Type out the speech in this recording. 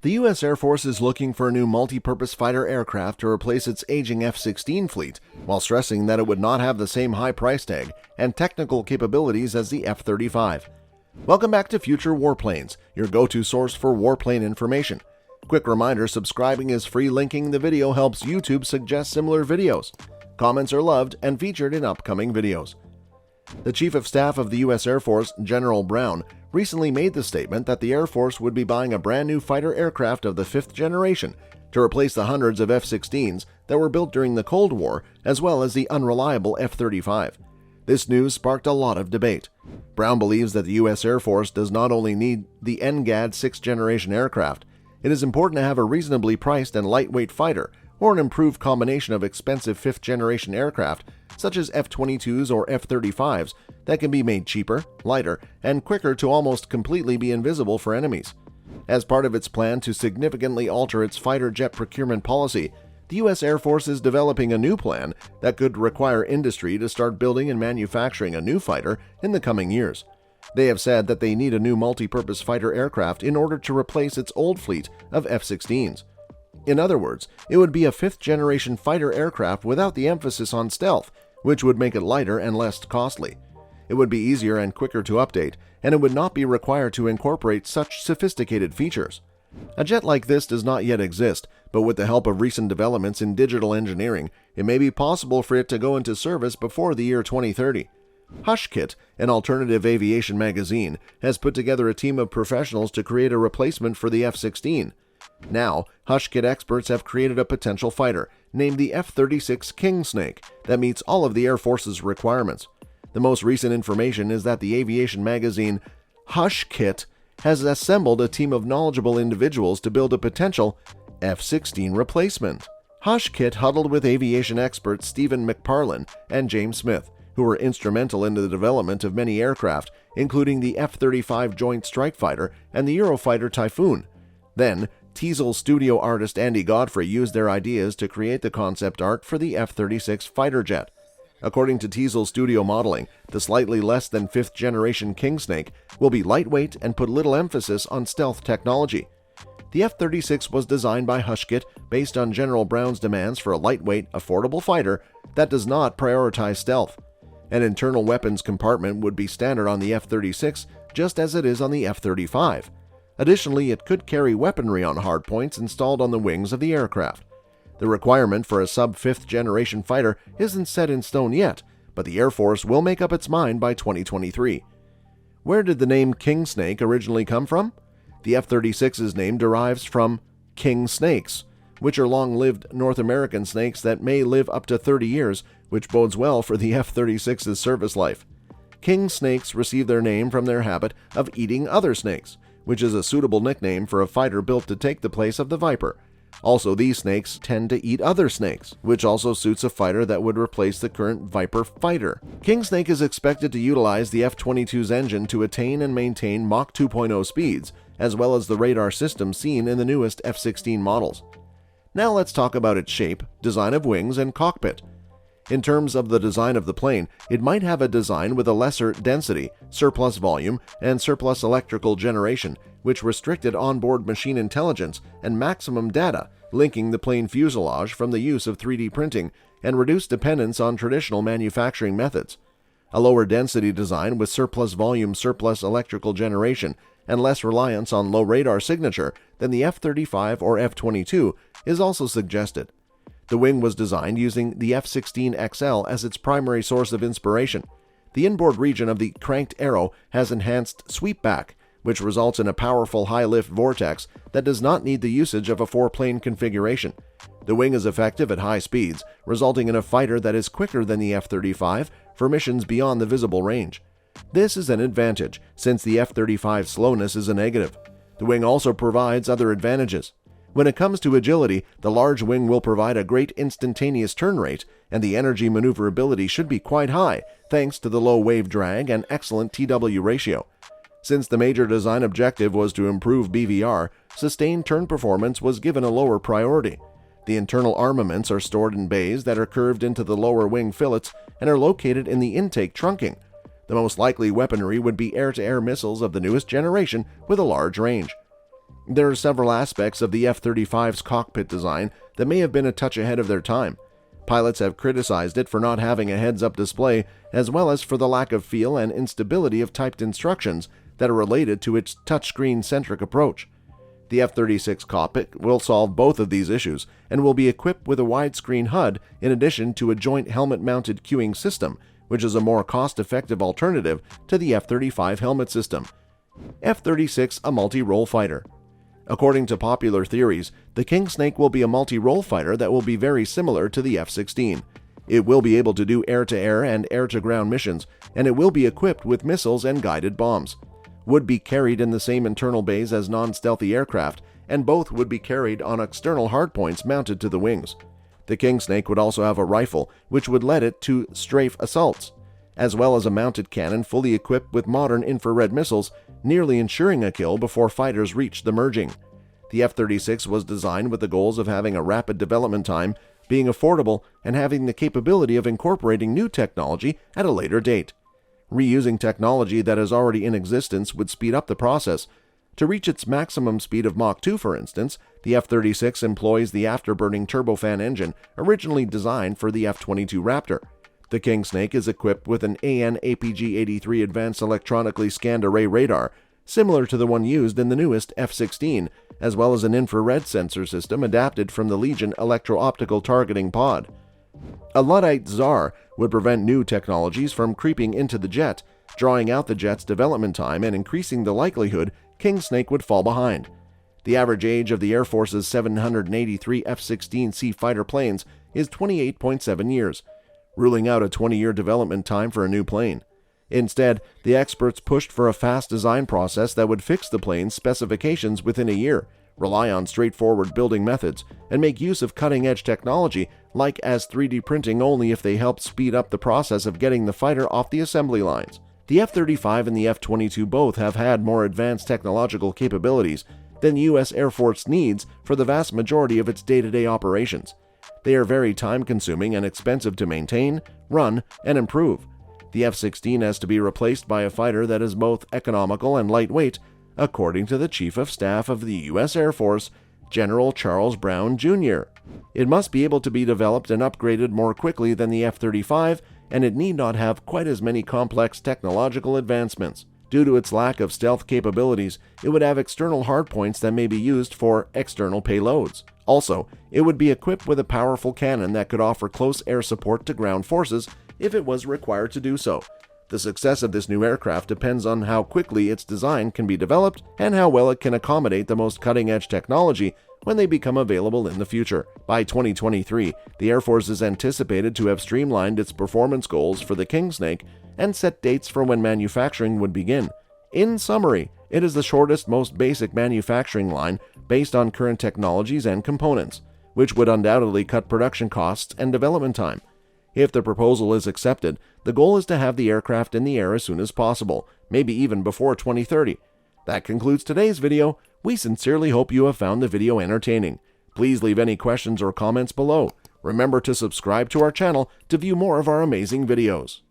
The U.S. Air Force is looking for a new multi-purpose fighter aircraft to replace its aging F-16 fleet, while stressing that it would not have the same high price tag and technical capabilities as the F-35. Welcome back to Future Warplanes, your go-to source for warplane information. Quick reminder, subscribing is free. Linking the video helps YouTube suggest similar videos. Comments are loved and featured in upcoming videos. The Chief of Staff of the U.S. Air Force, General Brown, recently made the statement that the Air Force would be buying a brand new fighter aircraft of the fifth generation to replace the hundreds of F-16s that were built during the Cold War, as well as the unreliable F-35. This news sparked a lot of debate. Brown believes that the U.S. Air Force does not only need the NGAD sixth-generation aircraft, it is important to have a reasonably priced and lightweight fighter, or an improved combination of expensive fifth-generation aircraft such as F-22s or F-35s that can be made cheaper, lighter, and quicker to almost completely be invisible for enemies. As part of its plan to significantly alter its fighter jet procurement policy, the U.S. Air Force is developing a new plan that could require industry to start building and manufacturing a new fighter in the coming years. They have said that they need a new multi-purpose fighter aircraft in order to replace its old fleet of F-16s. In other words, it would be a fifth-generation fighter aircraft without the emphasis on stealth, which would make it lighter and less costly. It would be easier and quicker to update, and it would not be required to incorporate such sophisticated features. A jet like this does not yet exist, but with the help of recent developments in digital engineering, it may be possible for it to go into service before the year 2030. Hushkit, an alternative aviation magazine, has put together a team of professionals to create a replacement for the F-16. Now, Hushkit experts have created a potential fighter, named the F-36 King Snake, that meets all of the Air Force's requirements. The most recent information is that the aviation magazine Hushkit has assembled a team of knowledgeable individuals to build a potential F-16 replacement. Hushkit huddled with aviation experts Stephen McParlin and James Smith, who were instrumental in the development of many aircraft, including the F-35 Joint Strike Fighter and the Eurofighter Typhoon. Then, Teasel studio artist Andy Godfrey used their ideas to create the concept art for the F-36 fighter jet. According to Teasel Studio Modeling, the slightly less than fifth-generation King Snake will be lightweight and put little emphasis on stealth technology. The F-36 was designed by Hushkit based on General Brown's demands for a lightweight, affordable fighter that does not prioritize stealth. An internal weapons compartment would be standard on the F-36, just as it is on the F-35. Additionally, it could carry weaponry on hardpoints installed on the wings of the aircraft. The requirement for a sub-fifth-generation fighter isn't set in stone yet, but the Air Force will make up its mind by 2023. Where did the name King Snake originally come from? The F-36's name derives from king snakes, which are long-lived North American snakes that may live up to 30 years, which bodes well for the F-36's service life. King snakes receive their name from their habit of eating other snakes, which is a suitable nickname for a fighter built to take the place of the Viper. Also, these snakes tend to eat other snakes, which also suits a fighter that would replace the current Viper fighter. King Snake is expected to utilize the F-22's engine to attain and maintain Mach 2.0 speeds, as well as the radar system seen in the newest F-16 models. Now let's talk about its shape, design of wings, and cockpit. In terms of the design of the plane, it might have a design with a lesser density, surplus volume, and surplus electrical generation, which restricted onboard machine intelligence and maximum data, linking the plane fuselage from the use of 3D printing and reduced dependence on traditional manufacturing methods. A lower density design with surplus volume, surplus electrical generation, and less reliance on low radar signature than the F-35 or F-22 is also suggested. The wing was designed using the F-16XL as its primary source of inspiration. The inboard region of the cranked arrow has enhanced sweepback, which results in a powerful high-lift vortex that does not need the usage of a four-plane configuration. The wing is effective at high speeds, resulting in a fighter that is quicker than the F-35 for missions beyond the visible range. This is an advantage, since the F-35's slowness is a negative. The wing also provides other advantages. When it comes to agility, the large wing will provide a great instantaneous turn rate, and the energy maneuverability should be quite high, thanks to the low wave drag and excellent TW ratio. Since the major design objective was to improve BVR, sustained turn performance was given a lower priority. The internal armaments are stored in bays that are curved into the lower wing fillets and are located in the intake trunking. The most likely weaponry would be air-to-air missiles of the newest generation with a large range. There are several aspects of the F-35's cockpit design that may have been a touch ahead of their time. Pilots have criticized it for not having a heads-up display, as well as for the lack of feel and instability of typed instructions that are related to its touchscreen-centric approach. The F-36 cockpit will solve both of these issues and will be equipped with a widescreen HUD in addition to a joint helmet-mounted cueing system, which is a more cost-effective alternative to the F-35 helmet system. F-36, a multi-role fighter. According to popular theories, the King Snake will be a multi-role fighter that will be very similar to the F-16. It will be able to do air-to-air and air-to-ground missions, and it will be equipped with missiles and guided bombs. Would be carried in the same internal bays as non-stealthy aircraft, and both would be carried on external hardpoints mounted to the wings. The King Snake would also have a rifle, which would let it to strafe assaults, as well as a mounted cannon fully equipped with modern infrared missiles, nearly ensuring a kill before fighters reach the merging. The F-36 was designed with the goals of having a rapid development time, being affordable, and having the capability of incorporating new technology at a later date. Reusing technology that is already in existence would speed up the process. To reach its maximum speed of Mach 2, for instance, the F-36 employs the afterburning turbofan engine originally designed for the F-22 Raptor. The King Snake is equipped with an AN/APG-83 advanced electronically scanned array radar, similar to the one used in the newest F-16, as well as an infrared sensor system adapted from the Legion electro-optical targeting pod. A Luddite Tsar would prevent new technologies from creeping into the jet, drawing out the jet's development time and increasing the likelihood King Snake would fall behind. The average age of the Air Force's 783 F-16C fighter planes is 28.7 years, ruling out a 20-year development time for a new plane. Instead, the experts pushed for a fast design process that would fix the plane's specifications within a year, rely on straightforward building methods, and make use of cutting-edge technology like as 3D printing only if they helped speed up the process of getting the fighter off the assembly lines. The F-35 and the F-22 both have had more advanced technological capabilities than the U.S. Air Force needs for the vast majority of its day-to-day operations. They are very time-consuming and expensive to maintain, run, and improve. The F-16 has to be replaced by a fighter that is both economical and lightweight, according to the Chief of Staff of the U.S. Air Force, General Charles Brown, Jr. It must be able to be developed and upgraded more quickly than the F-35, and it need not have quite as many complex technological advancements. Due to its lack of stealth capabilities, it would have external hardpoints that may be used for external payloads. Also, it would be equipped with a powerful cannon that could offer close air support to ground forces if it was required to do so. The success of this new aircraft depends on how quickly its design can be developed and how well it can accommodate the most cutting-edge technology when they become available in the future. By 2023, the Air Force is anticipated to have streamlined its performance goals for the King Snake and set dates for when manufacturing would begin. In summary, it is the shortest, most basic manufacturing line based on current technologies and components, which would undoubtedly cut production costs and development time. If the proposal is accepted, the goal is to have the aircraft in the air as soon as possible, maybe even before 2030. That concludes today's video. We sincerely hope you have found the video entertaining. Please leave any questions or comments below. Remember to subscribe to our channel to view more of our amazing videos.